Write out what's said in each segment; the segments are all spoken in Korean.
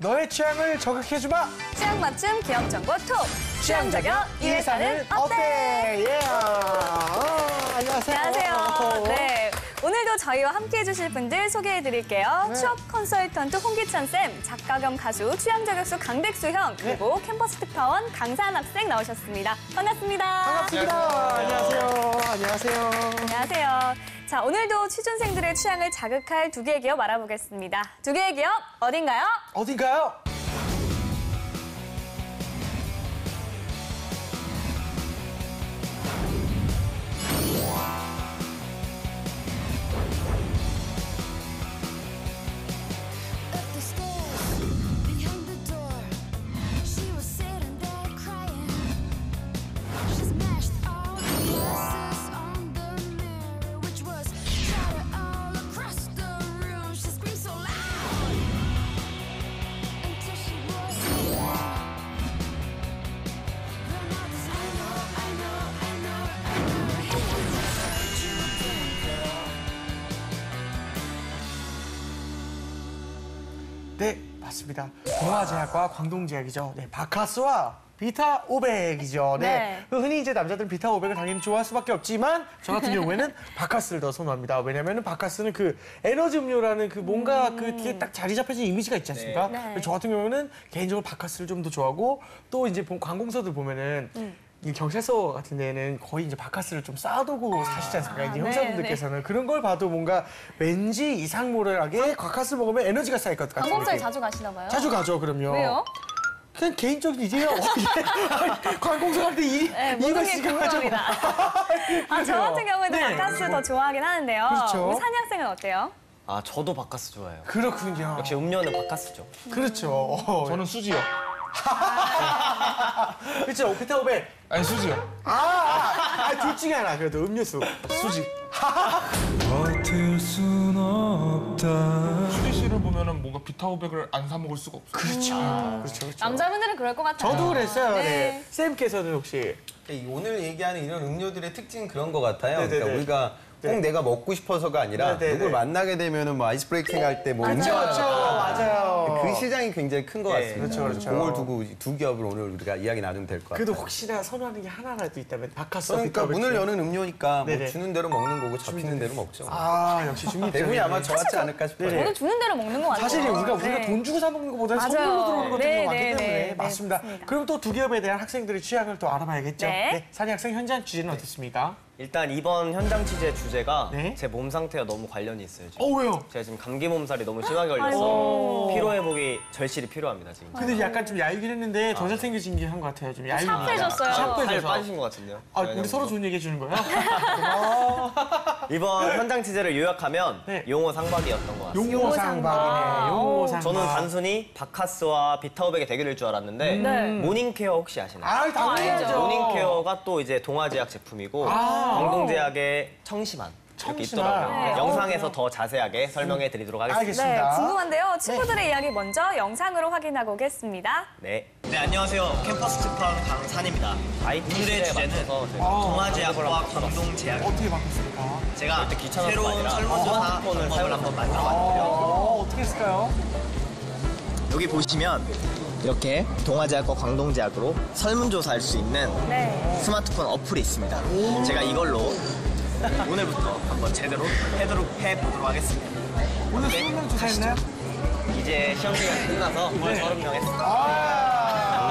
너의 취향을 저격해주마. 취향 맞춤 기업 정보 톡. 취향 저격 이 회사는 어때? 예. 안녕하세요. 안녕하세요. 네. 오늘도 저희와 함께해 주실 분들 소개해 드릴게요. 네. 취업 컨설턴트 홍기찬 쌤, 작가 겸 가수, 취향 저격수 강백수 형, 그리고 캠퍼스 특파원 강산 학생 나오셨습니다. 반갑습니다. 반갑습니다. 안녕하세요. 안녕하세요. 안녕하세요. 자, 오늘도 취준생들의 취향을 자극할 두 개의 기업 알아보겠습니다. 두 개의 기업 어딘가요? 어딘가요? 네, 맞습니다. 동아제약과 광동제약이죠. 네, 바카스와 비타 500이죠. 네. 네. 흔히 이제 남자들은 비타 500을 당연히 좋아할 수밖에 없지만 저 같은 경우에는 바카스를 더 선호합니다. 왜냐면은 바카스는 그 에너지 음료라는 그 뭔가 그 뒤에 딱 자리 잡혀진 이미지가 있지 않습니까? 네. 저 같은 경우는 개인적으로 바카스를 좀 더 좋아하고 또 이제 관공서들 보면은 이 경찰서 같은 데는 거의 이제 바카스를 좀 쌓아두고 사시지 않습니까? 이제 네, 형사분들께서는 그런 걸 봐도 뭔가 왠지 이상모를하게 바카스 먹으면 에너지가 쌓일 것 같은 관공서에 느낌. 자주 가시나 봐요. 자주 가죠, 그럼요. 왜요? 그냥 개인적인 일이에요. 관공서 갈 때 네, 이유가 모든 게 있으니까 궁금합니다. 아, 저 같은 경우에도 네. 바카스 더 좋아하긴 하는데요. 그렇죠. 우리 산이 학생은 어때요? 아, 저도 바카스 좋아해요. 그렇군요. 역시 음료는 바카스죠. 그렇죠. 저는 수지요. 그렇죠. 비타 500. 아니 수지요. 둘 중에 하나. 그래도 음료수. 수지. 버틸 순 없다. 수지 씨를 보면은 뭔가 비타 500을 안 사 먹을 수가 없어요. 그렇죠. 그렇죠. 남자분들은 그럴 것 같아요. 저도 그랬어요. 네. 네. 쌤께서는 혹시 오늘 얘기하는 이런 음료들의 특징은 그런 것 같아요. 네네네. 그러니까 우리가 꼭 네. 내가 먹고 싶어서가 아니라 네네네. 누굴 만나게 되면은 뭐 아이스 브레이킹 할 때 뭐 그렇죠. 맞아요. 그 시장이 굉장히 큰 것 같습니다. 그렇죠, 그렇죠. 그걸 두고 두 기업을 오늘 우리가 이야기 나누면 될 것 같아요. 그래도 혹시나 선호하는 게 하나라도 있다면 바카스 그러니까 문을 여는 음료니까 뭐 네네. 주는 대로 먹는 거고 잡히는 대로 먹죠. 역시 중립. 대부분이 아마 저 같지 않을까 싶어요. 저도 주는 대로 먹는 것 같아요. 사실 우리가 네. 돈 주고 사 먹는 것보다는 맞아요. 선물로 들어오는 것들이 네, 더 많기 네, 때문에 네, 맞습니다. 맞습니다. 그럼 또 두 기업에 대한 학생들의 취향을 또 알아봐야겠죠. 네. 산이 학생 현장 취재는 어떻습니까? 일단 이번 현장 취재 주제가 네. 제 몸 상태와 너무 관련이 있어요. 지금. 왜요? 제가 지금 감기 몸살이 너무 심하게 걸려서 아이고. 피로 회복이 절실히 필요합니다, 지금. 근데 약간 좀 야유긴 했는데 더 잘생겨진 게 한 것 같아요. 좀 야유. 샤프해졌어요. 살 샤프해져서. 빠지신 것 같은데요? 우리 서로 좋은 얘기 해주는 거예요? 이번 현장 취재를 요약하면 네. 용어 상박이었던 것 같습니다. 용호상박이네. 용호상박. 저는 단순히 바카스와 비타 500의 대결일 줄 알았는데 네. 모닝케어 혹시 아시나요? 당연하죠. 모닝케어가 또 이제 동아제약 제품이고 광동제약의 청심환 이렇게 청심환. 있더라고요. 네. 영상에서 더 자세하게 설명해 드리도록 하겠습니다. 알겠습니다. 네, 궁금한데요. 친구들의 이야기 먼저 영상으로 확인하고 오겠습니다. 네, 안녕하세요. 캠퍼스 특파원 강산입니다. 오늘의 주제는 동아제약과 광동제약. 어떻게 바꿨습니까? 제가 새로운 설문조사 방법을 한번 만들어봤는데요. 어떻게 했을까요? 여기 보시면 이렇게 동아제약과 광동제약으로 설문조사할 수 있는 네. 스마트폰 어플이 있습니다. 제가 이걸로 오늘부터 한번 제대로 해보도록 하겠습니다. 오늘 수능 조사했나요? 이제 시험 기간 끝나서 30명 했습니다.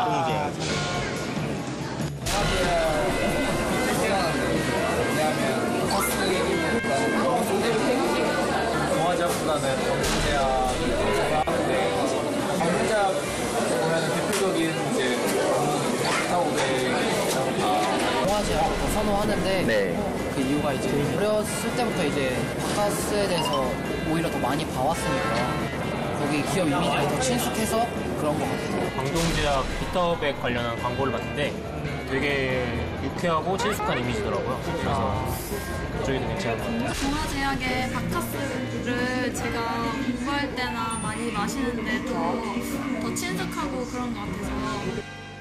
광동제약. 동아제약보다는 광동제약이 더 잘하는데 광동제약 보면 대표적인 이제 비타 500 동아제약 선호하는데 네. 그 이유가 이제 어렸을 때부터 이제 바카스에 대해서 오히려 더 많이 봐왔으니까 거기 기업 이미지가 더 친숙해서 그런 것 같아요. 광동제약 비타500 관련한 광고를 봤는데 되게 유쾌하고 친숙한 이미지더라고요. 그래서 그쪽이 더 괜찮은 것 같아요. 동아제약의 바카스를 제가 공부할 때나 많이 마시는데 더 친숙하고 그런 것 같아서.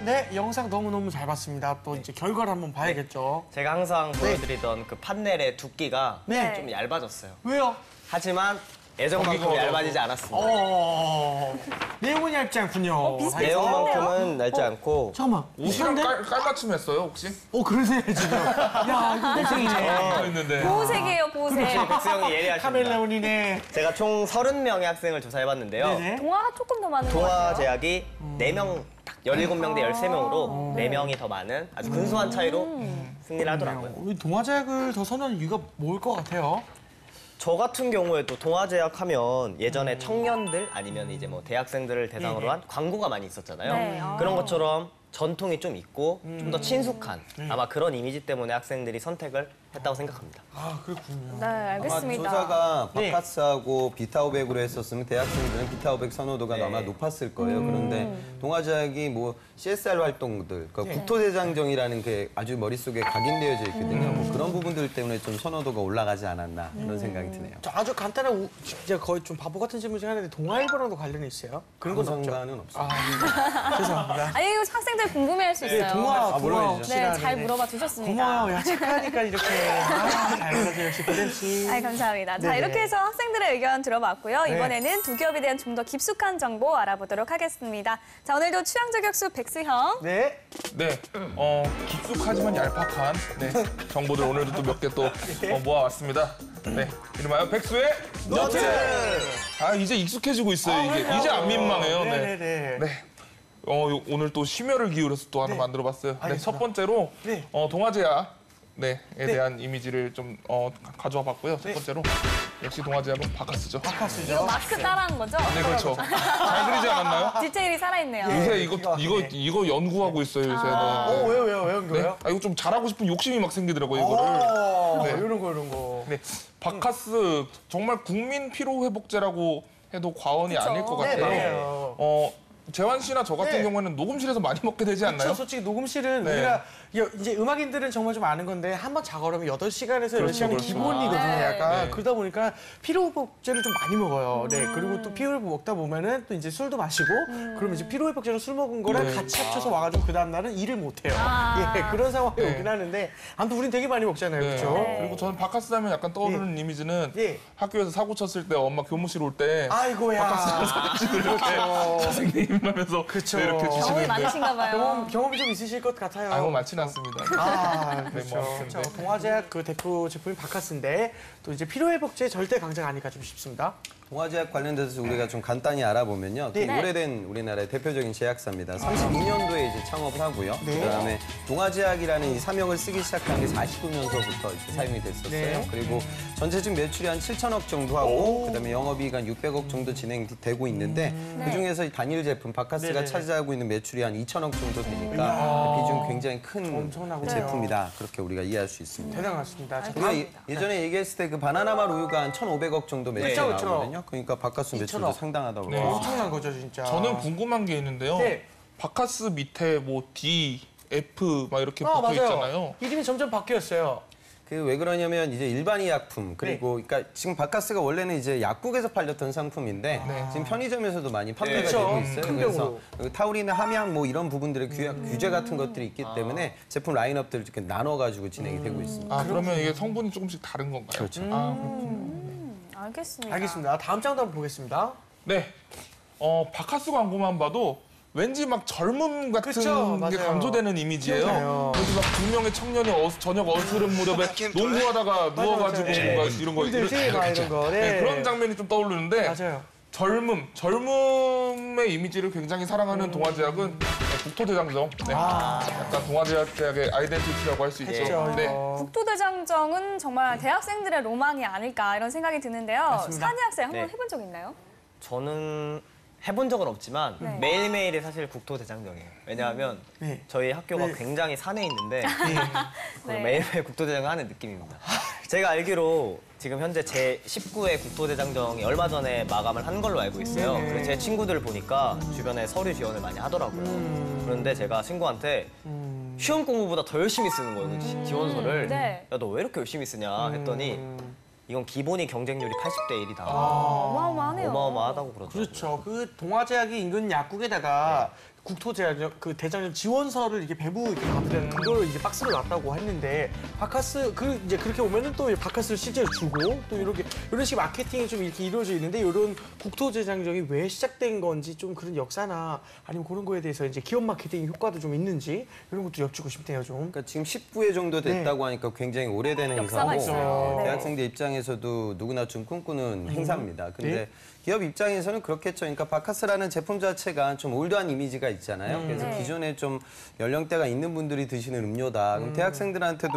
네, 영상 너무너무 잘 봤습니다. 또 이제 결과를 한번 봐야겠죠. 제가 항상 보여드리던 그 판넬의 두께가 네. 좀 얇아졌어요. 왜요? 하지만 예정만큼 얇아지지 않았습니다. 내용은 얇지 않군요. 내용만큼은 얇지 않고 잠깐만. 옷이랑 비슷한데? 깔맞춤 했어요, 혹시? 그러세요, 지금. 야, 이거 대생이네. 서 있는데. 보호색이에요, 보호색. 백수 형이 예리하십니다. 카멜레온이네. 제가 총 30명의 학생을 조사해봤는데요. 네네. 동화가 조금 더 많은 것 동화 같아요. 제약이 4명, 딱 17명 대 13명으로 4명이 더 많은 아주 근소한 차이로 승리를 하더라고요. 우리 동화제약을 더 선호하는 이유가 뭘 것 같아요? 저 같은 경우에도 동화제약 하면 예전에 청년들 아니면 이제 뭐 대학생들을 대상으로 한 광고가 많이 있었잖아요. 네. 그런 것처럼 전통이 좀 있고 좀 더 친숙한 아마 그런 이미지 때문에 학생들이 선택을 했다고 생각합니다. 아, 그렇군요. 네, 알겠습니다. 아마 조사가 네. 바카스하고 비타오백으로 했었으면 대학생들은 비타오백 선호도가 아마 높았을 거예요. 그런데 동아제약이 뭐 CSR 활동들, 그러니까 국토대장정이라는 게 아주 머릿속에 각인되어져 있거든요. 뭐 그런 부분들 때문에 좀 선호도가 올라가지 않았나 그런 생각이 드네요. 저 아주 간단한 진짜 거의 좀 바보 같은 질문 중에 하나인데 동아일보랑도 관련이 있어요? 그런 건 없죠? 상관은 없어요. 죄송합니다. 아니, 이거 학생들 궁금해할 수 있어요. 동화 물론이죠. 네, 잘 물어봐 주셨습니다. 고마워요. 야, 착하니까 이렇게. 잘 가세요, 역시 고된 씨. 아이, 감사합니다. 자, 네네. 이렇게 해서 학생들의 의견 들어봤고요. 네. 이번에는 두 기업에 대한 좀 더 깊숙한 정보 알아보도록 하겠습니다. 자, 오늘도 취향 저격수 백수형. 네. 네, 깊숙하지만 얄팍한 정보들 오늘도 또 몇 개 또 모아왔습니다. 네, 이름하여 백수의 노트! 아, 이제 익숙해지고 있어요, 이게. 이제 안 민망해요. 네. 네네네. 네. 오늘 또 심혈을 기울여서 또 하나 만들어봤어요. 네, 알겠습니다. 첫 번째로 네. 동아제약 에 대한 이미지를 좀 가져와 봤고요. 첫 번째로 역시 동아제약은 바카스죠. 이거 마스크 따라한 거죠? 네, 그렇죠. 잘 그리지 않았나요? 디테일이 살아있네요. 요새 이거 연구하고 있어요, 요새는. 왜요? 네? 그거요? 이거 좀 잘하고 싶은 욕심이 막 생기더라고요, 이거를. 네. 이런 거. 네, 바카스 정말 국민 피로 회복제라고 해도 과언이 그쵸. 아닐 것 네, 같아요. 맞아요. 재환 씨나 저 같은 네. 경우에는 녹음실에서 많이 먹게 되지 않나요? 그렇죠. 솔직히 녹음실은 네. 우리가 이제 음악인들은 정말 좀 아는 건데 한번 작업하면 8시간에서 10시간이 그렇죠. 기본이거든요. 네. 약간 네. 그러다 보니까 피로회복제를 좀 많이 먹어요. 네. 그리고 또 피로회복 먹다 보면은 또 이제 술도 마시고 그러면 이제 피로회복제로 술 먹은 거랑 네. 같이 합쳐서 와가지고 그 다음 날은 일을 못 해요. 예, 그런 상황이 네. 오긴 하는데 아무튼 우린 되게 많이 먹잖아요. 네. 그렇죠? 그리고 저는 바카스 하면 약간 떠오르는 이미지는 예. 학교에서 사고 쳤을 때 엄마 교무실 올 때 아이고야. 바카스를 이렇게 선생님 하면서 그쵸. 네, 이렇게 경험이 주시는데 많으신가 봐요. 경험이 좀 있으실 것 같아요. 아이고 많지는 않습니다. 그렇죠. 뭐 아무튼, 자, 네. 동화제약 그 대표 제품이 바카스인데 또 이제 피로회복제 절대 강자가 아닐까 좀 싶습니다. 동아제약 관련돼서 우리가 좀 간단히 알아보면요. 네. 오래된 우리나라의 대표적인 제약사입니다. 32년도에 이제 창업을 하고요. 네. 그다음에 동아제약이라는 이 사명을 쓰기 시작한 게 49년서부터 이제 사용이 됐었어요. 네. 그리고 전체적 매출이 한 7천억 정도 하고 그다음에 영업이익 한 600억 정도 진행되고 있는데 그중에서 이 단일 제품 바카스가 네네. 차지하고 있는 매출이 한 2천억 정도 되니까 비중 굉장히 큰 엄청나군요. 제품이다. 그렇게 우리가 이해할 수 있습니다. 대단하십니다. 자, 우리가 예전에 얘기했을 때 그 바나나맛 우유가 한 1,500억 정도 매출이 그쵸, 그쵸. 나오거든요. 그러니까 바카스 매출도 2,000억. 상당하다고 네. 그러죠. 엄청난 거죠, 진짜. 저는 궁금한 게 있는데요. 네. 바카스 밑에 뭐 D, F 막 이렇게 붙어 맞아요. 있잖아요. 이름이 점점 바뀌었어요. 그 왜 그러냐면 이제 일반 의약품 그리고 그러니까 지금 바카스가 원래는 이제 약국에서 팔렸던 상품인데 지금 편의점에서도 많이 판매가 그렇죠. 되고 있어요. 큰 그래서 병으로. 그 타우린이나 함양 뭐 이런 부분들의 규제 같은 것들이 있기 때문에 제품 라인업들을 이렇게 나눠 가지고 진행이 되고 있습니다. 아, 그러면 이게 성분이 조금씩 다른 건가요? 그렇죠. 아, 그렇군요. 알겠습니다. 알겠습니다. 다음 장도 한번 보겠습니다. 네. 바카스 광고만 봐도 왠지 막 젊음 같은 그쵸, 게 맞아요. 강조되는 이미지예요. 기억나요. 그래서 막 두 명의 청년이 저녁 어스름 무렵에 농구하다가 누워가지고 맞아요. 뭔가 이런 거 힘들지? 막 이런 거. 네, 그런 장면이 좀 떠오르는데 맞아요. 젊음의 이미지를 굉장히 사랑하는 동아제약은 국토대장정. 네. 약간 동아제약의 아이덴티티라고 할 수 있죠. 했죠, 네. 이거. 국토대장정은 정말 대학생들의 로망이 아닐까 이런 생각이 드는데요. 맞습니다. 산희 학생 한번 네. 해본 적 있나요? 저는 해본 적은 없지만 네. 매일매일이 사실 국토대장정이에요. 왜냐하면 네. 저희 학교가 네. 굉장히 산에 있는데 네. 매일매일 국토대장정 하는 느낌입니다. 제가 알기로 지금 현재 제 19회 국토대장정이 얼마 전에 마감을 한 걸로 알고 있어요. 네. 그래서 제 친구들을 보니까 주변에 서류 지원을 많이 하더라고요. 그런데 제가 친구한테 시험 공부보다 더 열심히 쓰는 거예요, 그 지원서를. 네. 야, 너 왜 이렇게 열심히 쓰냐 했더니 이건 기본이 경쟁률이 80대 1이다. 어마어마하네요. 어마어마하다고 그러더라고요. 그렇죠. 그 동아제약이 인근 약국에다가 국토대장정 그 대장정 지원서를 이렇게 배부 이렇게 가면 그걸 이제 박스로 놨다고 했는데 바카스 그 이제 그렇게 오면은 또 바카스를 실제로 주고 또 이렇게 이런 식의 마케팅이 좀 이렇게 이루어져 있는데 이런 국토대장정이 왜 시작된 건지 좀 그런 역사나 아니면 그런 거에 대해서 이제 기업 마케팅 효과도 좀 있는지 이런 것도 여쭙고 싶네요 좀. 그러니까 지금 19회 정도 됐다고 하니까 굉장히 오래된 역사가 행사고 있어요. 네. 대학생들 입장에서도 누구나 좀 꿈꾸는 행사입니다. 근데 네. 기업 입장에서는 그렇겠죠. 그러니까 바카스라는 제품 자체가 좀 올드한 이미지가 있잖아요. 그래서 네. 기존에 좀 연령대가 있는 분들이 드시는 음료다. 그럼 대학생들한테도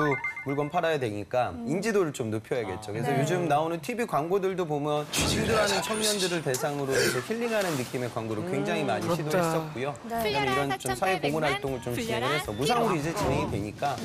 물건 팔아야 되니까 인지도를 좀 높여야겠죠. 그래서 요즘 나오는 TV 광고들도 보면 힘들어하는 청년들을 대상으로 해서 힐링하는 느낌의 광고를 굉장히 많이 시도했었고요. 그다음에 이런 좀 사회 공헌 활동을 좀 진행을 해서 무상으로 이제 진행이 되니까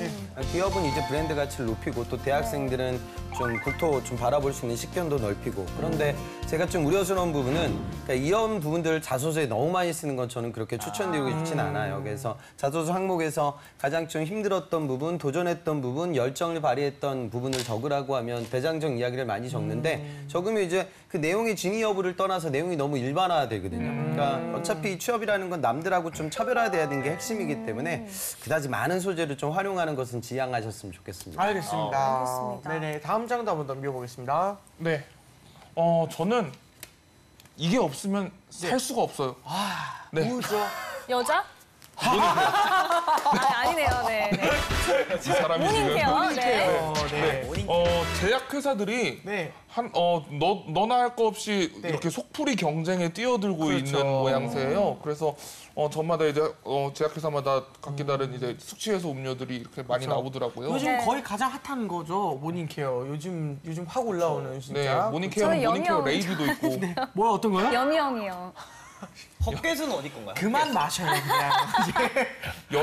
기업은 이제 브랜드 가치를 높이고 또 대학생들은 좀 국토 좀 바라볼 수 있는 식견도 넓히고 그런데 제가 좀 우려스러운 부분은 그러니까 이런 부분들을 자소서에 너무 많이 쓰는 건 저는 그렇게 추천드리고 싶진 않아요. 그래서 자소서 항목에서 가장 좀 힘들었던 부분, 도전했던 부분, 열정을 발휘했던 부분을 적으라고 하면 대장정 이야기를 많이 적는데 적으면 이제 그 내용의 진위 여부를 떠나서 내용이 너무 일반화되거든요. 그러니까 어차피 취업이라는 건 남들하고 좀 차별화돼야 되는 게 핵심이기 때문에 그다지 많은 소재를 좀 활용하는 것은 지양하셨으면 좋겠습니다. 알겠습니다. 알겠습니다. 네네 다음 장도 한번 넘겨보겠습니다. 네. 저는 이게 없으면 살 수가 없어요. 네. 뭐죠? 여자? 아니네요. 네. 이 사람이 지금. 모닝케어. 네. 네. 제약회사들이 네. 너나 할 거 없이 네. 이렇게 속풀이 경쟁에 뛰어들고 그렇죠. 있는 모양새예요. 그래서 저마다 이제 제약회사마다 각기 다른 이제 숙취해소 음료들이 이렇게 많이 나오더라고요. 요즘 네. 거의 가장 핫한 거죠 모닝케어. 요즘 확 올라오는 네, 진짜. 모닝케어는 저는 모닝케어 염려. 레이드도 있고. 뭐야 어떤 거요? 염이형이요. 헛개수는 어디 건가요? 그만 마셔요 그냥.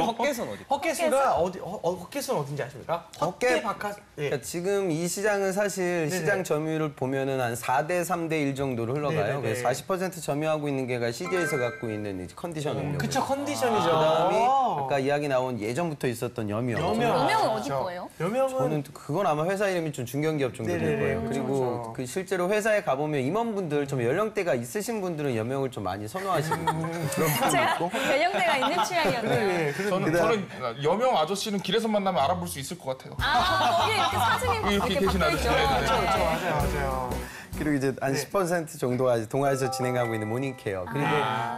헛개수는 어디? 헛개수가 헛개수는 어딘지 아십니까? 헛개 바카. 예. 그러니까 지금 이 시장은 사실 시장 점유율을 보면은 한 4대 3대 1 정도로 흘러가요. 네네네. 그래서 40% 점유하고 있는 게가 CJ에서 갖고 있는 이제 컨디션 음료. 그쵸 컨디션이죠. 그다음이 아까 이야기 나온 예전부터 있었던 여명. 염형은 어디 거예요? 여명은 저는 그건 아마 회사 이름이 좀 중견기업 정도 될 네네네, 거예요. 그렇죠, 그리고 그렇죠. 그 실제로 회사에 가보면 임원분들 좀 연령대가 있으신 분들은 여명을 좀 많이 선호하시는 그런 제가 분도 있고. 연령대가 있는 취향이었네요. 네, 저는 여명 아저씨는 길에서 만나면 알아볼 수 있을 것 같아요. 거기 이렇게 사진이 이렇게 이렇게 계신 박혀 아저씨. 있죠. 네, 네, 네. 맞아요. 그리고 이제 한 10% 정도가 이제 동아에서 진행하고 있는 모닝케어. 그리고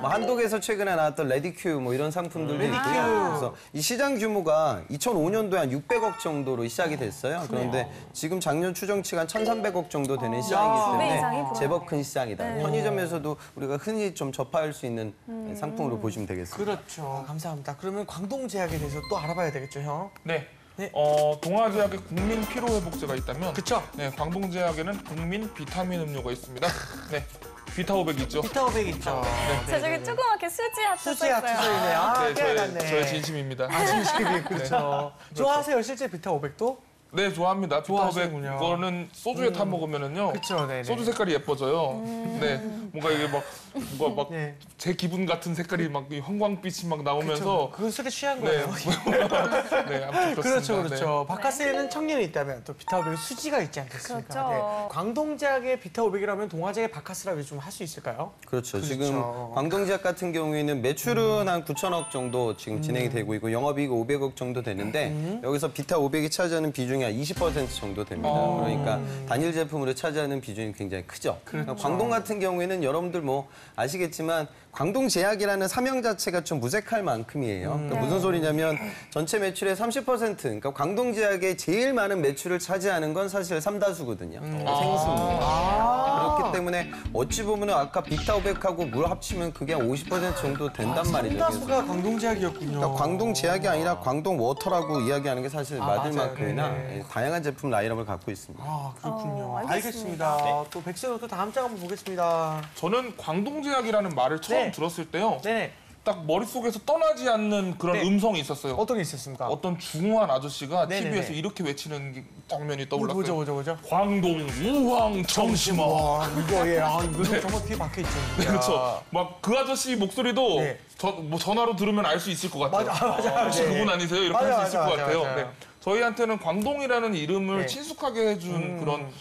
뭐 한독에서 최근에 나왔던 레디큐 뭐 이런 상품들도 있고요. 그래서 이 시장 규모가 2005년도에 한 600억 정도로 시작이 됐어요. 그런데 지금 작년 추정치가 한 1,300억 정도 되는 시장이기 배 이상이 때문에 부러워요. 제법 큰 시장이다. 편의점에서도 우리가 흔히 좀 접할 수 있는 상품으로 보시면 되겠습니다. 그렇죠. 감사합니다. 그러면 광동제약에 대해서 또 알아봐야 되겠죠, 형? 네. 네. 동아제약에 국민 피로회복제가 있다면 그쵸. 네, 광동제약에는 국민 비타민 음료가 있습니다. 네. 비타500 있죠? 비타500 있죠. 저 저기 조그맣게 수지 하트 수지 하트 써있어요. 써있네. 아, 네, 깨알같네. 저의 진심입니다. 아, 진심이 그렇죠. 좋아하세요, 실제 비타500도? 네, 좋아합니다. 좋아하시는군요. 비타500 그거는 소주에 타 먹으면은요. 그쵸, 네네. 소주 색깔이 예뻐져요. 네, 뭔가 이게 뭔가 네. 제 기분 같은 색깔이 막 이 형광빛이 막 나오면서 그건 술에 취한 네, 거예요. 네, 아무튼 그렇죠, 그렇습니다. 그렇죠. 바카스에는 청년이 있다면 또 비타500에 수지가 있지 않겠습니까? 그렇죠. 네. 광동제약의 비타500이라면 동아제약의 바카스라고 좀 할 수 있을까요? 그렇죠. 그렇죠. 지금 광동제약 같은 경우에는 매출은 한 9천억 정도 지금 진행이 되고 있고 영업이익 500억 정도 되는데 여기서 비타 500이 차지하는 비중이 한 20% 정도 됩니다. 그러니까 단일 제품으로 차지하는 비중이 굉장히 크죠. 그러니까 광동 같은 경우에는 여러분들 뭐 아시겠지만 광동제약이라는 사명 자체가 좀 무색할 만큼이에요. 그러니까 무슨 소리냐면 전체 매출의 30% 그러니까 광동제약의 제일 많은 매출을 차지하는 건 사실 삼다수거든요. 생수입니다. 그렇기 때문에 어찌 보면 아까 비타 500하고 물 합치면 그게 한 50% 정도 된단 말이죠. 삼다수가 광동제약이었군요. 그러니까 광동제약이 아니라 광동워터라고 이야기하는 게 사실 맞을 맞아요. 만큼이나 네네. 다양한 제품 라인업을 갖고 있습니다. 아, 그렇군요. 알겠습니다. 알겠습니다. 또 백세로 또 다음 장 한번 보겠습니다. 저는 광동제약이라는 말을 처음 네. 들었을 때요. 네네. 딱 머릿속에서 떠나지 않는 그런 네. 음성이 있었어요. 어떤 게 있었습니까? 어떤 중후한 아저씨가 네네네. TV에서 이렇게 외치는 장면이 떠올랐어요. 뭐죠? 광동 우왕 정심아. 와, 이거 예, 아, 이거 정말 귀에 박혀 있죠. 네, 그렇죠. 막 그 아저씨 목소리도 네. 뭐 전화로 들으면 알 수 있을 것 같아요. 맞아요. 혹시 네. 그분 아니세요? 이렇게 맞아요, 할 수 있을 것 맞아요, 같아요. 맞아요. 네. 저희한테는 광동이라는 이름을 네. 친숙하게 해준 그런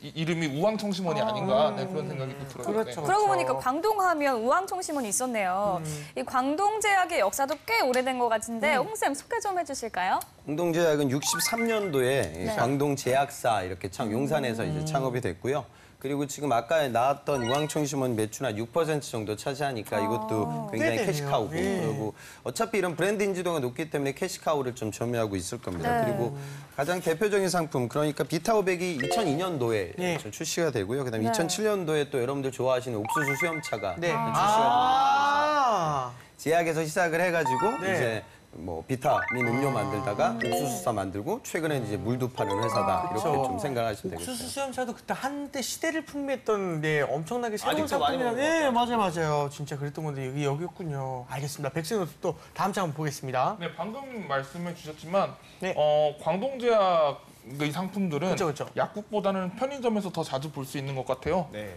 이름이 우황청심원이 아닌가 네, 그런 생각이 또 들어요. 그렇죠. 네. 그러고 보니까 광동하면 우황청심원이 있었네요. 이 광동제약의 역사도 꽤 오래된 것 같은데 홍쌤 소개 좀 해주실까요? 광동제약은 63년도에 광동제약사 이렇게 용산에서 이제 창업이 됐고요. 그리고 지금 아까 나왔던 우황청심원 매출 한 6% 정도 차지하니까 이것도 굉장히 꽤 되네요. 캐시카우고 예. 그리고 어차피 이런 브랜드 인지도가 높기 때문에 캐시카우를 좀 점유하고 있을 겁니다. 네. 그리고 가장 대표적인 상품 그러니까 비타오백이 2002년도에 예. 출시가 되고요. 그다음에 네. 2007년도에 또 여러분들 좋아하시는 옥수수 수염차가 네. 출시가 제약에서 시작을 해가지고 네. 이제 뭐 비타민 음료 만들다가 옥수수사 만들고 최근에 이제 물도 파는 회사다 이렇게 그렇죠. 좀 생각하시면 옥수수 되겠어요. 수염차도 그때 한때 시대를 풍미했던 엄청나게 새로운 아직도 많이 상품이라 먹는 것 네, 맞아요. 진짜 그랬던 건데 여기였군요. 알겠습니다. 백승호 또 다음 장 한번 보겠습니다. 네, 방금 말씀해 주셨지만 네. 광동제약 이 상품들은 그쵸. 약국보다는 편의점에서 더 자주 볼 수 있는 것 같아요. 네.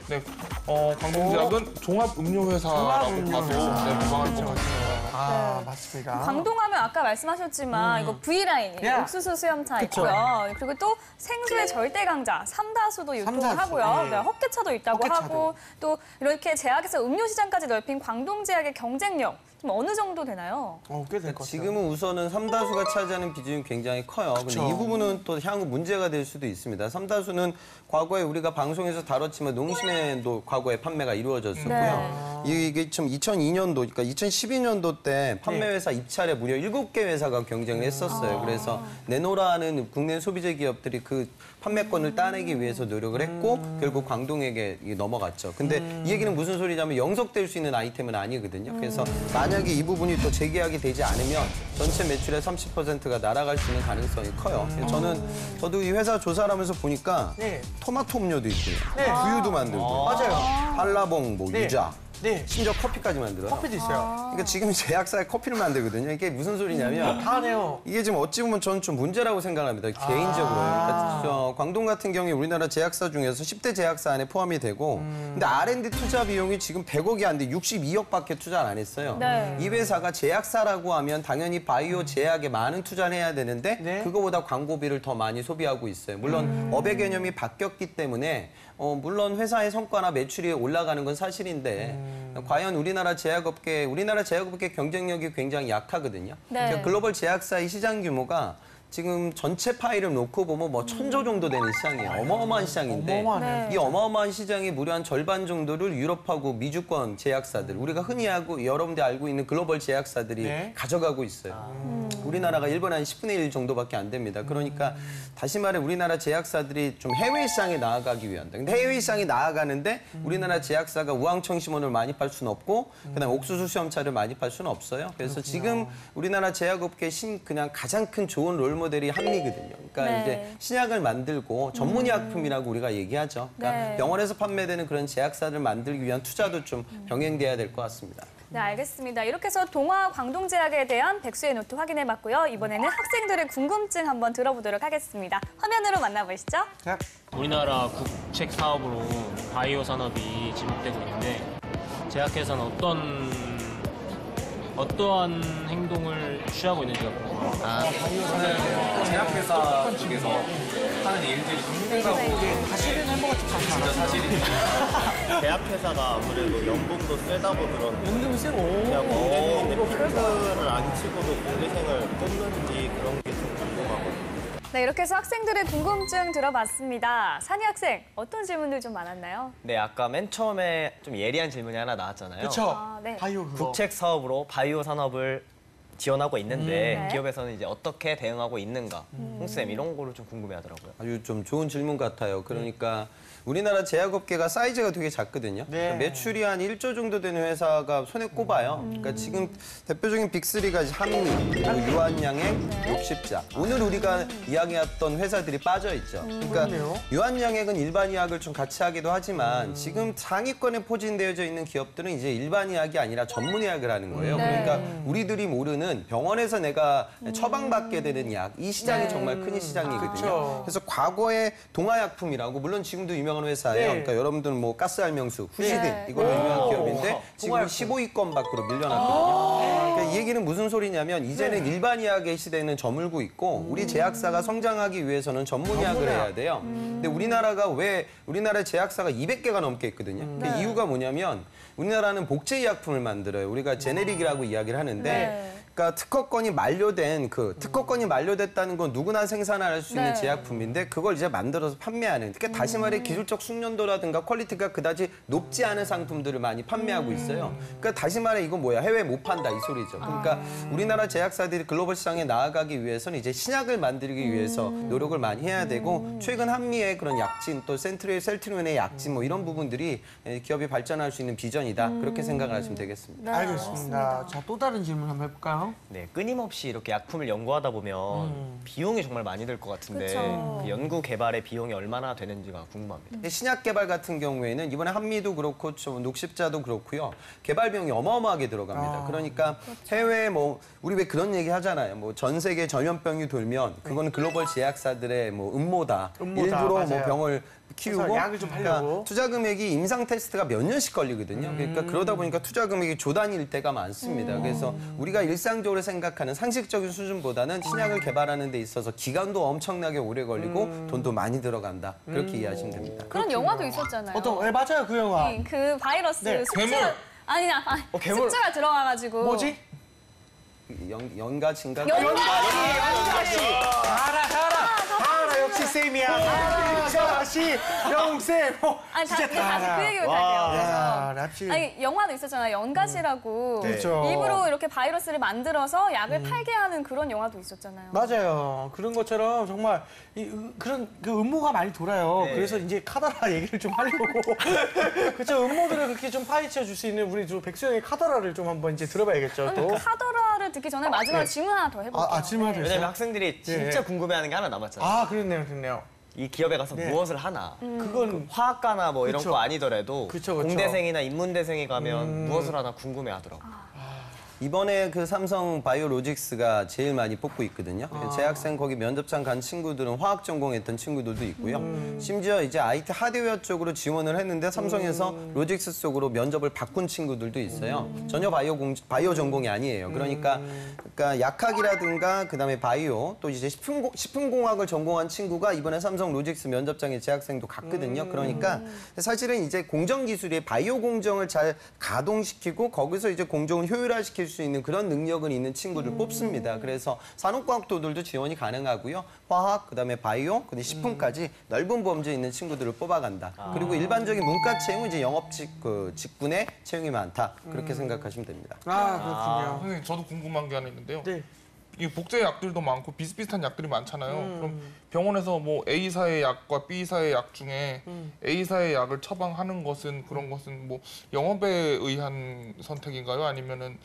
광동제약은 종합음료회사라고 종합음료회사. 봐도 무방할 것 같습니다. 아, 맞습니다. 광동하면 아까 말씀하셨지만 이거 V라인이 야. 옥수수 수염차 그쵸. 있고요. 그리고 또 생수의 절대 강자 삼다수도 유통을 삼다수, 하고요. 예. 네, 헛개차도 있다고 헛개차도. 하고 또 이렇게 제약에서 음료 시장까지 넓힌 광동제약의 경쟁력 좀 어느 정도 되나요? 꽤 될 것 같아요. 지금은 우선은 삼다수가 차지하는 비중이 굉장히 커요. 근데 이 부분은 또 향후 문제가 될 수도 있습니다. 삼다수는 과거에 우리가 방송에서 다뤘지만 농심에도 과거에 판매가 이루어졌었고요. 이게 좀 2002년도, 그러니까 2012년도 때 판매회사 입찰에 무려 7개 회사가 경쟁을 했었어요. 그래서 내노라는 국내 소비재 기업들이 그 판매권을 따내기 위해서 노력을 했고 결국 광동에게 넘어갔죠. 근데 이 얘기는 무슨 소리냐면 영속될 수 있는 아이템은 아니거든요. 그래서 만약에 이 부분이 또 재계약이 되지 않으면 전체 매출의 30%가 날아갈 수 있는 가능성이 커요. 그래서 저도 이 회사 조사를 하면서 보니까 네. 토마토 음료도 있고요. 네. 두유도 만들고 맞아요. 한라봉, 뭐 네. 유자, 네. 심지어 커피까지 만들어요. 커피도 있어요. 그러니까 지금 제약사에 커피를 만들거든요. 이게 무슨 소리냐면 다 하네요. 이게 지금 어찌 보면 저는 좀 문제라고 생각합니다. 개인적으로요. 그러니까 광동 같은 경우에 우리나라 제약사 중에서 10대 제약사 안에 포함이 되고 근데 R&D 투자 비용이 지금 100억이 안 돼 62억밖에 투자를 안 했어요. 네. 이 회사가 제약사라고 하면 당연히 바이오 제약에 많은 투자를 해야 되는데 네. 그거보다 광고비를 더 많이 소비하고 있어요. 물론 업의 개념이 바뀌었기 때문에 물론 회사의 성과나 매출이 올라가는 건 사실인데 과연 우리나라 제약업계 경쟁력이 굉장히 약하거든요. 네. 그러니까 글로벌 제약사의 시장 규모가 지금 전체 파이를 놓고 보면 뭐 1000조 정도 되는 시장이에요. 어마어마한 시장인데 어마어마하네요. 네. 이 어마어마한 시장이 무려 한 절반 정도를 유럽하고 미주권 제약사들, 우리가 흔히 여러분들이 알고 있는 글로벌 제약사들이 네. 가져가고 있어요. 우리나라가 일본의 한 10분의 1 정도밖에 안 됩니다. 그러니까 다시 말해 우리나라 제약사들이 좀 해외 시장에 나아가기 위한다. 근데 해외 시장이 나아가는데 우리나라 제약사가 우황청심원을 많이 팔 수는 없고 그다음에 옥수수 수염차를 많이 팔 수는 없어요. 그래서 지금 우리나라 제약업계 그냥 가장 큰 좋은 롤 모델이 한미거든요. 그러니까 네. 이제 신약을 만들고 전문의약품이라고 우리가 얘기하죠. 그러니까 네. 병원에서 판매되는 그런 제약사를 만들기 위한 투자도 좀 병행돼야 될 것 같습니다. 네, 알겠습니다. 이렇게 해서 동아 광동제약에 대한 백수의 노트 확인해봤고요. 이번에는 학생들의 궁금증 한번 들어보도록 하겠습니다. 화면으로 만나보시죠. 자, 우리나라 국책 사업으로 바이오 산업이 지목되고 있는데 제약회사는 어떠한 행동을 취하고 있는지가 궁금합니다. 제약회사 측에서 하는 일들이 생각보다 사실은 햄버거 집 자주 안 하죠. 제약회사가 아무래도 연봉도 세다고 들었는데 연금 세고. 그냥 공대생인데 핑크를 안 치고도 공대생을 뽑는지 그런 게 좀 궁금하거든요. 네, 이렇게 해서 학생들의 궁금증 들어봤습니다. 산희 학생, 어떤 질문들 좀 많았나요? 네, 아까 맨 처음에 좀 예리한 질문이 하나 나왔잖아요. 그렇죠. 네. 바이오 그거. 국책 사업으로 바이오 산업을 지원하고 있는데 네. 기업에서는 이제 어떻게 대응하고 있는가, 홍쌤 이런 거를 좀 궁금해하더라고요. 아주 좀 좋은 질문 같아요. 그러니까 우리나라 제약업계가 사이즈가 되게 작거든요. 네. 그러니까 매출이 한 1조 정도 되는 회사가 손에 꼽아요. 그러니까 지금 대표적인 빅3가 한미, 그리고 유한양액, 욕십자. 오늘 우리가 이야기했던 회사들이 빠져 있죠. 그러니까 그렇네요. 유한양액은 일반 의학을 좀 같이 하기도 하지만 지금 상위권에 포진되어져 있는 기업들은 이제 일반 의학이 아니라 전문 의학을 하는 거예요. 네. 그러니까 우리들이 모르는 병원에서 내가 처방받게 되는 약, 이 시장이 네. 정말 큰 시장이거든요. 그렇죠. 그래서 과거에 동아약품이라고 물론 지금도 유명한 회사예요. 네. 그러니까 여러분들 뭐 가스알명수, 후시딘 네. 이걸로 유명한 기업인데 지금 15위권 밖으로 밀려났거든요. 그러니까 이 얘기는 무슨 소리냐면 이제는 일반 예약의 시대는 저물고 있고 우리 제약사가 성장하기 위해서는 전문 예약을 해야 돼요. 근데 우리나라 제약사가 200개가 넘게 있거든요. 그 이유가 뭐냐면 우리나라는 복제 의약품을 만들어요. 우리가 제네릭이라고 이야기를 하는데 그러니까 특허권이 만료됐다는 건 누구나 생산할 수 있는 제약품인데 그걸 이제 만들어서 판매하는. 그러니까 다시 말해 기술적 숙련도라든가 퀄리티가 그다지 높지 않은 상품들을 많이 판매하고 있어요. 그러니까 다시 말해 이건 뭐야? 해외에 못 판다 이 소리죠. 그러니까 우리나라 제약사들이 글로벌 시장에 나아가기 위해서는 이제 신약을 만들기 위해서 노력을 많이 해야 되고 최근 한미의 그런 약진 또 셀트리온의 약진 뭐 이런 부분들이 기업이 발전할 수 있는 비전이다. 그렇게 생각을 하시면 되겠습니다. 알겠습니다. 자, 또 다른 질문 한번 해볼까요? 네, 끊임없이 이렇게 약품을 연구하다 보면 비용이 정말 많이 들 것 같은데 그 연구 개발의 비용이 얼마나 되는지가 궁금합니다. 신약 개발 같은 경우에는 이번에 한미도 그렇고 녹십자도 그렇고요. 개발 비용이 어마어마하게 들어갑니다. 그러니까 해외 우리 왜 그런 얘기 하잖아요. 뭐 전 세계 전염병이 돌면 그거는 글로벌 제약사들의 뭐 음모다. 일부러 뭐 병을 키우고 약을 좀 그러니까 팔려고. 투자 금액이 임상 테스트가 몇 년씩 걸리거든요. 그러니까 그러다 보니까 투자 금액이 조 단위일 때가 많습니다. 그래서 우리가 일상적으로 생각하는 상식적인 수준보다는 신약을 개발하는 데 있어서 기간도 엄청나게 오래 걸리고 돈도 많이 들어간다. 그렇게 이해하시면 됩니다. 그런 영화도 있었잖아요. 맞아요, 그 영화. 그 바이러스 네. 숙주 괴물. 숙주가 들어가가지고 뭐지? 연가 진가 연가시. 알아, 역시 쌤이야. 연가시, 영쌤. 아니 진짜 다시 다 알아. 그 얘기부터 야, 할게요. 랍실. 아니 영화도 있었잖아요. 연가시라고 그렇죠. 일부러 이렇게 바이러스를 만들어서 약을 팔게 하는 그런 영화도 있었잖아요. 맞아요. 그런 것처럼 정말 그런 그 음모가 많이 돌아요. 그래서 이제 카더라 얘기를 좀 하려고. 그렇죠. 음모들을 그렇게 좀 파헤쳐 줄 수 있는 우리 백수영의 카더라를 좀 한번 이제 들어봐야겠죠. 또. 카더라를 듣기 전에 마지막 질문 하나 더 해볼게요. 질문 하나 더 왜냐면 있어요? 학생들이 진짜 궁금해하는 게 하나 남았잖아요. 아, 그렇네요. 이 기업에 가서 무엇을 하나. 그건 화학과나 뭐 이런 그쵸. 거 아니더라도 그쵸. 공대생이나 인문대생이 가면 무엇을 하나 궁금해하더라고요. 이번에 그 삼성 바이오로직스가 제일 많이 뽑고 있거든요. 재학생 거기 면접장 간 친구들은 화학 전공했던 친구들도 있고요. 심지어 이제 IT 하드웨어 쪽으로 지원을 했는데 삼성에서 로직스 쪽으로 면접을 바꾼 친구들도 있어요. 전혀 바이오 전공이 아니에요. 그러니까 약학이라든가 그다음에 바이오 또 이제 식품공학을 전공한 친구가 이번에 삼성 로직스 면접장에 재학생도 갔거든요. 그러니까 사실은 이제 공정 기술이 바이오 공정을 잘 가동시키고 거기서 이제 공정을 효율화시킬 수 있는 그런 능력은 있는 친구를 뽑습니다. 그래서 산업과학도들도 지원이 가능하고요. 화학, 그다음에 바이오, 그다음에 식품까지 넓은 범주에 있는 친구들을 뽑아간다. 그리고 일반적인 문과 채용은 이제 직군의 채용이 많다. 그렇게 생각하시면 됩니다. 그렇군요. 선생님, 저도 궁금한 게 하나 있는데요. 네. 이 복제 약들도 많고 비슷비슷한 약들이 많잖아요. 그럼 병원에서 뭐 A사의 약과 B사의 약 중에 A사의 약을 처방하는 것은 그런 것은 뭐 영업에 의한 선택인가요? 아니면은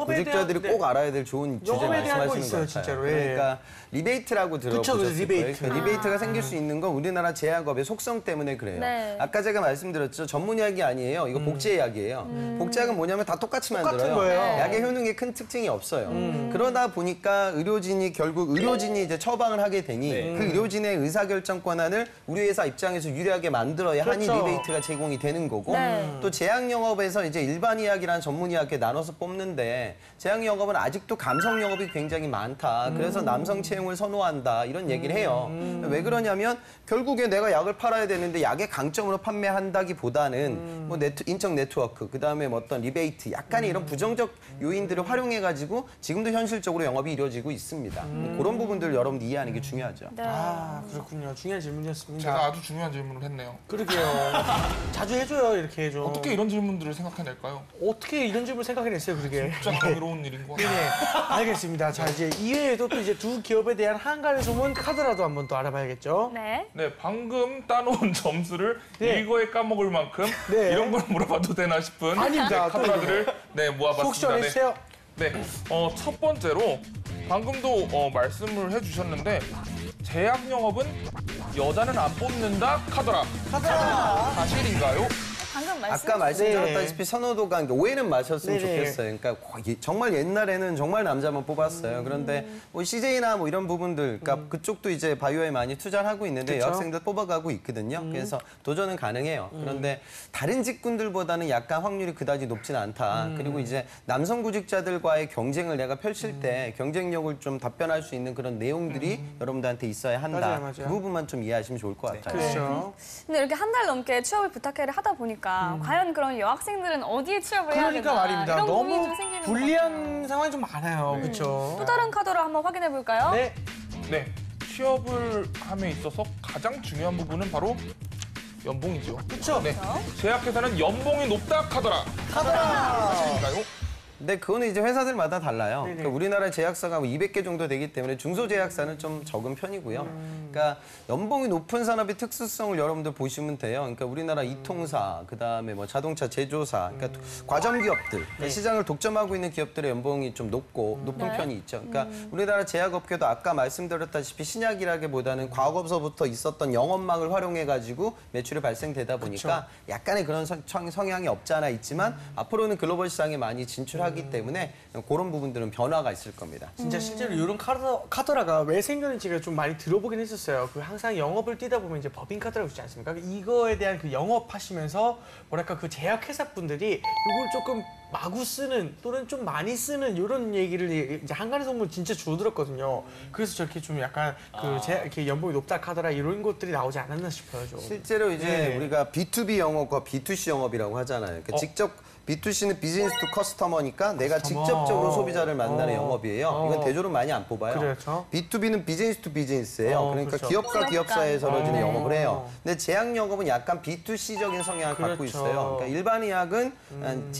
구직자들이 꼭 알아야 될 좋은 주제 영업에 대한 거 말씀하시는 있어요, 것 같아요. 진짜로. 그러니까 리베이트라고 들어보셨을 거예요. 리베이트. 리베이트가 생길 수 있는 건 우리나라 제약업의 속성 때문에 그래요. 네. 아까 제가 말씀드렸죠. 전문약이 아니에요. 이거 복제약이에요. 복제약은 뭐냐면 다 똑같이 만들어요. 거예요. 약의 효능에 큰 특징이 없어요. 그러다 보니까 결국 의료진이 이제 처방을 하게 되니 그 의료진의 의사결정 권한을 우리 회사 입장에서 유리하게 만들어야 하니 리베이트가 제공이 되는 거고 또 제약영업에서 이제 일반 의학이랑 전문 의학에 나눠서 뽑는데 제약영업은 아직도 감성 영업이 굉장히 많다. 그래서 남성 채용을 선호한다. 이런 얘기를 해요. 왜 그러냐면 결국에 내가 약을 팔아야 되는데 약의 강점으로 판매한다기보다는 뭐 인적 네트워크, 그다음에 뭐 어떤 리베이트, 약간의 이런 부정적 요인들을 활용해가지고 지금도 현실적으로 영업이 이루어지고 있습니다. 그런 부분들을 여러분들 이해하는 게 중요하죠. 그렇군요. 중요한 질문이었습니다. 제가 아주 중요한 질문을 했네요. 그러게요. 자주 해줘요, 이렇게 해줘. 어떻게 이런 질문들을 생각해낼까요? 어떻게 이런 질문을 생각해냈어요, 그러게. 진짜 경이로운 일인 것 같아요. 네, 알겠습니다. 자, 이제 이외에도 또 이제 두 기업에 대한 한가를 소문 카드라도 한번 또 알아봐야겠죠. 네. 네, 방금 따놓은 점수를 일거에 까먹을 만큼 네. 이런 걸 물어봐도 되나 싶은 아닙니다. 카드라들을 속 모아봤습니다. 시원해주세요. 네, 첫 번째로 방금도 말씀을 해주셨는데 제약 영업은 여자는 안 뽑는다 카더라. 사실인가요? 방금 아까 말씀드렸다시피 선호도가 그러니까 오해는 마셨으면 네네. 좋겠어요. 그러니까 정말 옛날에는 정말 남자만 뽑았어요. 그런데 뭐 CJ나 뭐 이런 부분들, 그러니까 그쪽도 이제 바이오에 많이 투자를 하고 있는데 그쵸? 여학생들 뽑아가고 있거든요. 그래서 도전은 가능해요. 그런데 다른 직군들보다는 약간 확률이 그다지 높지는 않다. 그리고 이제 남성 구직자들과의 경쟁을 내가 펼칠 때 경쟁력을 좀 답변할 수 있는 그런 내용들이 여러분들한테 있어야 한다. 맞아요. 그 부분만 좀 이해하시면 좋을 것 같아요. 그렇죠. 근데 이렇게 한 달 넘게 취업을 부탁해를 하다 보니까 과연 그런 여학생들은 어디에 취업을 해야 되나 그러니까 말입니다. 이런 고민이 너무 좀 생기는 것 불리한 상황이 좀 많아요. 그렇죠. 또 다른 카드로 한번 확인해 볼까요? 네. 네, 취업을 함에 있어서 가장 중요한 부분은 바로 연봉이죠. 그렇죠. 네, 제약회사는 연봉이 높다 카더라. 사실인가요? 근데 그거는 이제 회사들마다 달라요. 네네. 그러니까 우리나라 제약사가 200개 정도 되기 때문에 중소제약사는 좀 적은 편이고요. 그러니까 연봉이 높은 산업의 특수성을 여러분들 보시면 돼요. 그러니까 우리나라 이통사, 그다음에 뭐 자동차 제조사, 그러니까 과점 기업들, 그러니까 시장을 독점하고 있는 기업들의 연봉이 좀 높은 편이 있죠. 그러니까 우리나라 제약업계도 아까 말씀드렸다시피 신약이라기보다는 과거서부터 있었던 영업망을 활용해가지고 매출이 발생되다 보니까 약간의 그런 성향이 없지 않아 있지만 앞으로는 글로벌 시장에 많이 진출하기 때문에 그런 부분들은 변화가 있을 겁니다. 진짜 실제로 이런 카더라가 왜 생겼는지가 좀 많이 들어보긴 했었어요. 그 항상 영업을 뛰다 보면 이제 법인 카더라고 있지 않습니까? 이거에 대한 그 영업하시면서 뭐랄까 그 제약회사 분들이 이걸 조금 마구 쓰는 또는 좀 많이 쓰는 이런 얘기를 이제 한간의 소문 진짜 주로 들었거든요. 그래서 저렇게 좀 약간 그 이렇게 연봉이 높다 카더라 이런 것들이 나오지 않았나 싶어요. 좀. 실제로 이제 네. 우리가 B2B 영업과 B2C 영업이라고 하잖아요. 그러니까 직접 B2C는 비즈니스 투 커스터머니까 내가 커스터머. 직접적으로 소비자를 만나는 영업이에요. 이건 대조를 많이 안 뽑아요. 그렇죠. B2B는 비즈니스 투 비즈니스예요. 그러니까 그렇죠. 기업과 기업 사이에서 이루어지는 영업을 해요. 어. 근데 제약 영업은 약간 B2C적인 성향을 갖고 그렇죠. 있어요. 그러니까 일반 의학은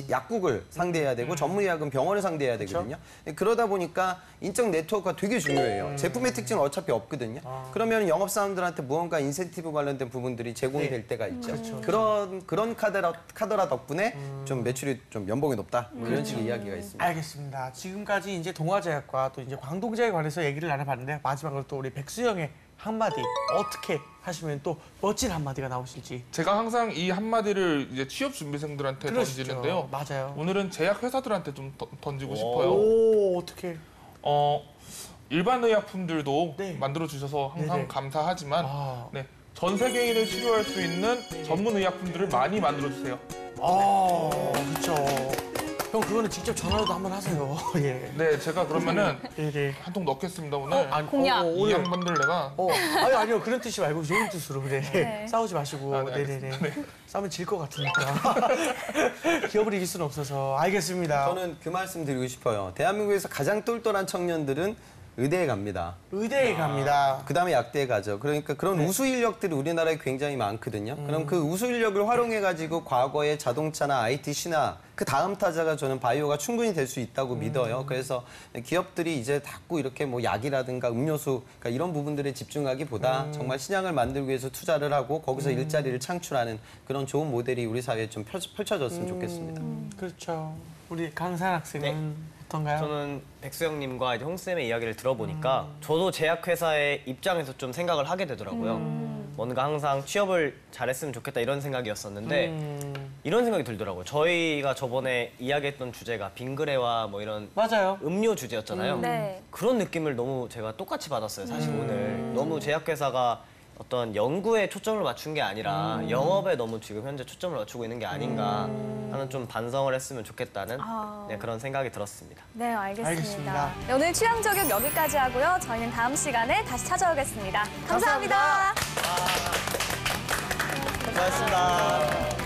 약국을 상대해야 되고 전문 의학은 병원을 상대해야 되거든요. 그러다 보니까 인적 네트워크가 되게 중요해요. 제품의 특징은 어차피 없거든요. 그러면 영업 사람들한테 무언가 인센티브 관련된 부분들이 제공이 될 때가 있죠. 그런 카더라 덕분에 좀 매출이 좀 연봉이 높다. 뭐 이런 식의 이야기가 있습니다. 알겠습니다. 지금까지 이제 동아제약과 또 이제 광동제약에 관해서 얘기를 나눠봤는데 마지막으로 또 우리 백수영의 한마디 어떻게 하시면 또 멋진 한마디가 나오실지. 제가 항상 이 한마디를 이제 취업 준비생들한테 그러시죠. 던지는데요. 맞아요. 오늘은 제약회사들한테 좀 던지고 싶어요. 오 어떻게? 일반 의약품들도 네. 만들어 주셔서 항상 네네. 감사하지만 아. 네, 전 세계인을 치료할 수 있는 전문 의약품들을 많이 만들어 주세요. 그렇죠. 형 그거는 직접 전화로도 한번 하세요. 예. 네, 제가 그러면은 네. 한 통 넣겠습니다 오늘. 공약. 이 오늘. 양반들 내가 아니요 그런 뜻이 말고 좋은 뜻으로 그래. 네. 싸우지 마시고. 네, 네네네. 알겠습니다. 싸우면 질 것 같으니까. 기업을 이길 수는 없어서. 알겠습니다. 저는 그 말씀 드리고 싶어요. 대한민국에서 가장 똘똘한 청년들은 의대에 갑니다. 의대에 갑니다. 그다음에 약대에 가죠. 그러니까 그런 우수 인력들이 우리나라에 굉장히 많거든요. 그럼 그 우수 인력을 활용해 가지고 과거의 자동차나 IT, 신화 그 다음 타자가 저는 바이오가 충분히 될 수 있다고 믿어요. 그래서 기업들이 이제 자꾸 이렇게 뭐 약이라든가 음료수 그러니까 이런 부분들에 집중하기보다 정말 신약을 만들기 위해서 투자를 하고 거기서 일자리를 창출하는 그런 좋은 모델이 우리 사회에 좀 펼쳐졌으면 좋겠습니다. 그렇죠. 우리 강산 학생은 어떤가요? 저는 백수영님과 이제 홍쌤의 이야기를 들어보니까 저도 제약회사의 입장에서 좀 생각을 하게 되더라고요. 뭔가 항상 취업을 잘했으면 좋겠다 이런 생각이었었는데 이런 생각이 들더라고요. 저희가 저번에 이야기했던 주제가 빙그레와 뭐 이런 맞아요. 음료 주제였잖아요. 네. 그런 느낌을 너무 제가 똑같이 받았어요. 사실 오늘 너무 제약회사가 어떤 연구에 초점을 맞춘 게 아니라 영업에 너무 지금 현재 초점을 맞추고 있는 게 아닌가 하는 좀 반성을 했으면 좋겠다는 네, 그런 생각이 들었습니다. 네, 알겠습니다. 알겠습니다. 네, 오늘 취향 저격 여기까지 하고요. 저희는 다음 시간에 다시 찾아오겠습니다. 감사합니다. 고맙습니다.